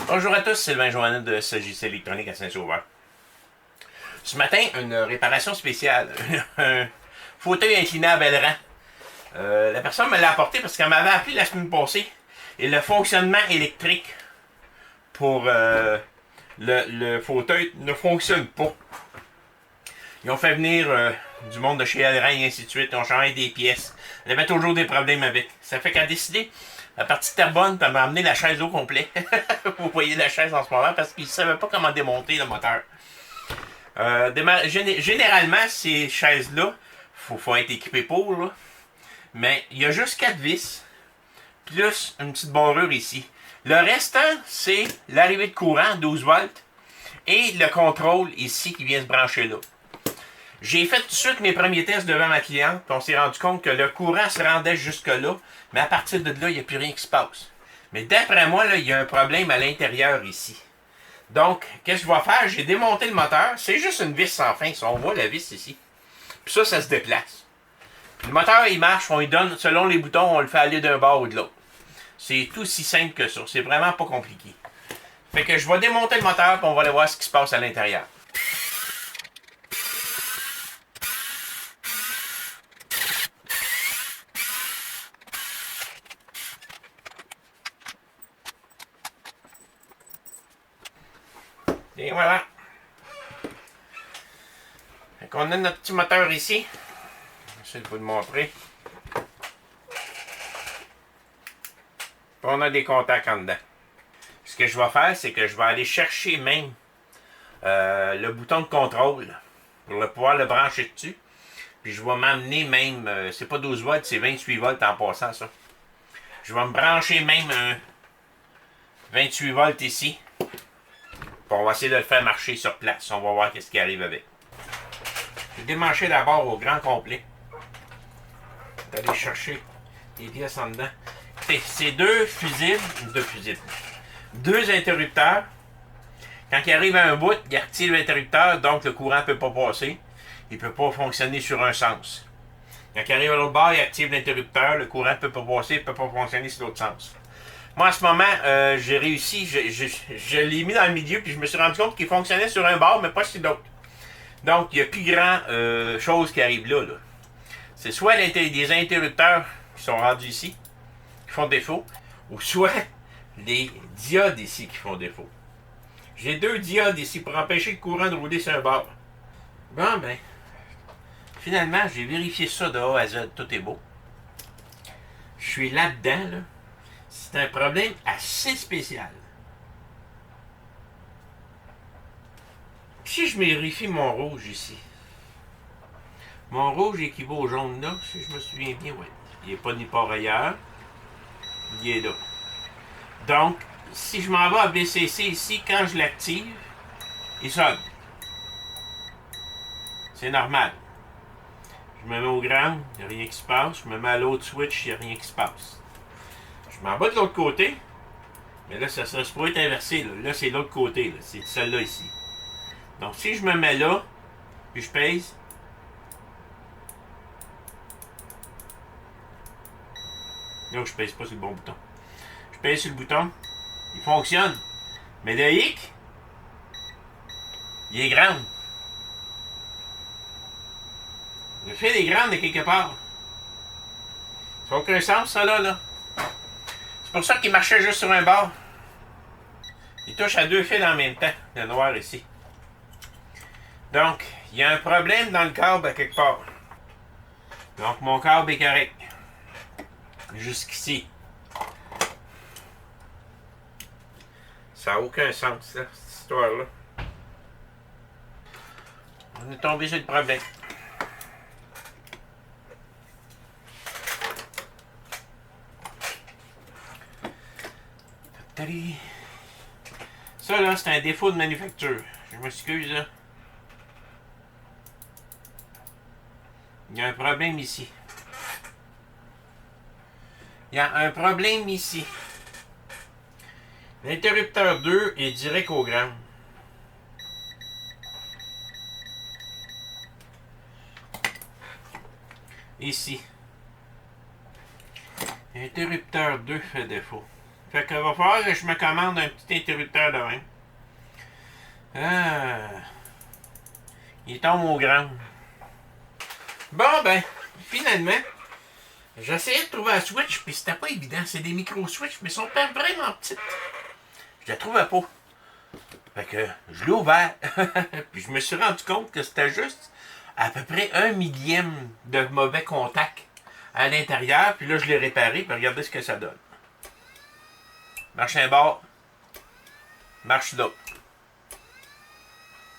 Bonjour à tous, Sylvain Joannette de SJC Électronique à Saint-Sauveur. Ce matin, une réparation spéciale. Un fauteuil inclinable à aileron. La personne me l'a apporté parce qu'elle m'avait appelé la semaine passée. Et le fonctionnement électrique pour le fauteuil ne fonctionne pas. Ils ont fait venir du monde de chez Aileron et ainsi de suite. Ils ont changé des pièces. Elle avait toujours des problèmes avec. Ça fait qu'elle a décidé, à partir de Terrebonne, elle m'a amené la chaise au complet. Vous voyez la chaise en ce moment parce qu'ils ne savaient pas comment démonter le moteur. Généralement, ces chaises-là, faut être équipé pour, là. Mais il y a juste 4 vis, plus une petite barrure ici. Le restant, c'est l'arrivée de courant, 12 volts, et le contrôle ici qui vient se brancher là. J'ai fait tout de suite mes premiers tests devant ma cliente, puis on s'est rendu compte que le courant se rendait jusque-là, mais à partir de là, il n'y a plus rien qui se passe. Mais d'après moi, là, il y a un problème à l'intérieur ici. Donc, qu'est-ce que je vais faire? J'ai démonté le moteur. C'est juste une vis sans fin. On voit la vis ici. Puis ça se déplace. Puis le moteur, il marche. On lui donne, selon les boutons, on le fait aller d'un bord ou de l'autre. C'est tout si simple que ça. C'est vraiment pas compliqué. Fait que je vais démonter le moteur, puis on va aller voir ce qui se passe à l'intérieur. Et voilà. Fait qu'on a notre petit moteur ici. J'essaie de vous le montrer. Puis on a des contacts en dedans. Ce que je vais faire, c'est que je vais aller chercher même le bouton de contrôle pour pouvoir le brancher dessus. Puis je vais m'amener même, c'est pas 12 volts, c'est 28 volts en passant ça. Je vais me brancher même un 28 volts ici. On va essayer de le faire marcher sur place. On va voir ce qui arrive avec. Je vais démancher d'abord au grand complet. D'aller chercher les pièces en dedans. C'est deux interrupteurs. Quand il arrive à un bout, il active l'interrupteur, donc le courant ne peut pas passer. Il ne peut pas fonctionner sur un sens. Quand il arrive à l'autre bord, il active l'interrupteur, le courant ne peut pas passer, il ne peut pas fonctionner sur l'autre sens. Moi, en ce moment, j'ai réussi, je l'ai mis dans le milieu, puis je me suis rendu compte qu'il fonctionnait sur un bord, mais pas sur l'autre. Donc, il n'y a plus grand chose qui arrive là. C'est soit des interrupteurs qui sont rendus ici, qui font défaut, ou soit les diodes ici qui font défaut. J'ai 2 diodes ici pour empêcher le courant de rouler sur un bord. Bon, ben, finalement, j'ai vérifié ça de A à Z, tout est beau. Je suis là-dedans, là. C'est un problème assez spécial. Si je vérifie mon rouge ici, mon rouge équivaut au jaune là, si je me souviens bien, oui. Il n'est pas ni part ailleurs. Il est là. Donc, si je m'en vais à VCC ici, quand je l'active, il sonne. C'est normal. Je me mets au gramme, il n'y a rien qui se passe. Je me mets à l'autre switch, il n'y a rien qui se passe. Je m'en vais de l'autre côté. Mais là, ça se pourrait être inversé. Là c'est l'autre côté. C'est celle-là ici. Donc, si je me mets là, puis je pèse. Là, je pèse pas sur le bon bouton. Je pèse sur le bouton. Il fonctionne. Mais le hic, il est grand. Le fil est grand de quelque part. Ça n'a aucun sens, ça, là. C'est pour ça qu'il marchait juste sur un bord. Il touche à 2 fils en même temps, le noir ici. Donc, il y a un problème dans le câble à quelque part. Donc, mon câble est correct. Jusqu'ici. Ça n'a aucun sens, là, cette histoire-là. On est tombé sur le problème. Ça, là, c'est un défaut de manufacture. Je m'excuse, là. Il y a un problème ici. Il y a un problème ici. L'interrupteur 2 est direct au gramme. Ici. L'interrupteur 2 fait défaut. Fait qu'il va falloir que je me commande un petit interrupteur de même. Ah. Il tombe au gramme. Bon, ben, finalement, j'ai essayé de trouver un switch, puis c'était pas évident. C'est des micro-switch, mais ils sont pas vraiment petites. Je la trouvais pas. Fait que je l'ai ouvert. Puis je me suis rendu compte que c'était juste à peu près 1 millième de mauvais contact à l'intérieur. Puis là, je l'ai réparé, puis regardez ce que ça donne. Marche un bord, marche l'autre.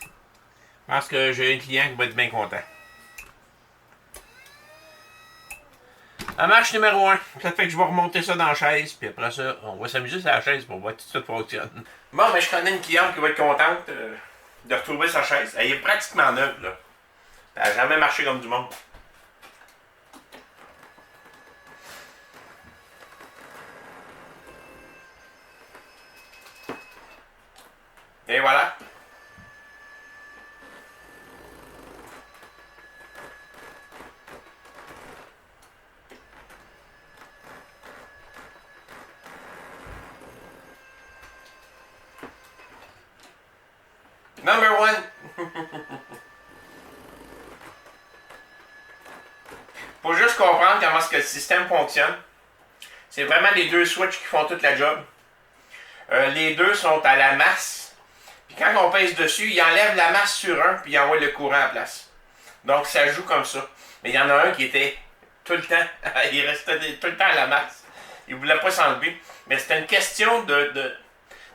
Je pense que j'ai un client qui va être bien content. La marche numéro 1. Ça fait que je vais remonter ça dans la chaise, puis après ça, on va s'amuser sur la chaise pour voir si tout ça fonctionne. Bon, mais je connais une cliente qui va être contente de retrouver sa chaise. Elle est pratiquement neuve, là. Elle n'a jamais marché comme du monde. Et voilà. Number 1. Faut juste comprendre comment est-ce que le système fonctionne. C'est vraiment les deux switches qui font toute la job. Les deux sont à la masse. Puis quand on pèse dessus, il enlève la masse sur un, puis il envoie le courant à la place. Donc ça joue comme ça. Mais il y en a un qui était tout le temps, il restait tout le temps à la masse. Il ne voulait pas s'enlever. Mais c'était une question de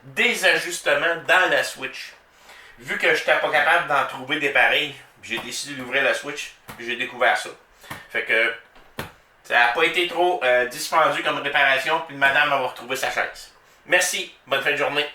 désajustement dans la switch. Vu que je n'étais pas capable d'en trouver des pareils, j'ai décidé d'ouvrir la switch, puis j'ai découvert ça. Fait que ça n'a pas été trop dispendieux comme réparation, puis madame va retrouver sa chaise. Merci, bonne fin de journée.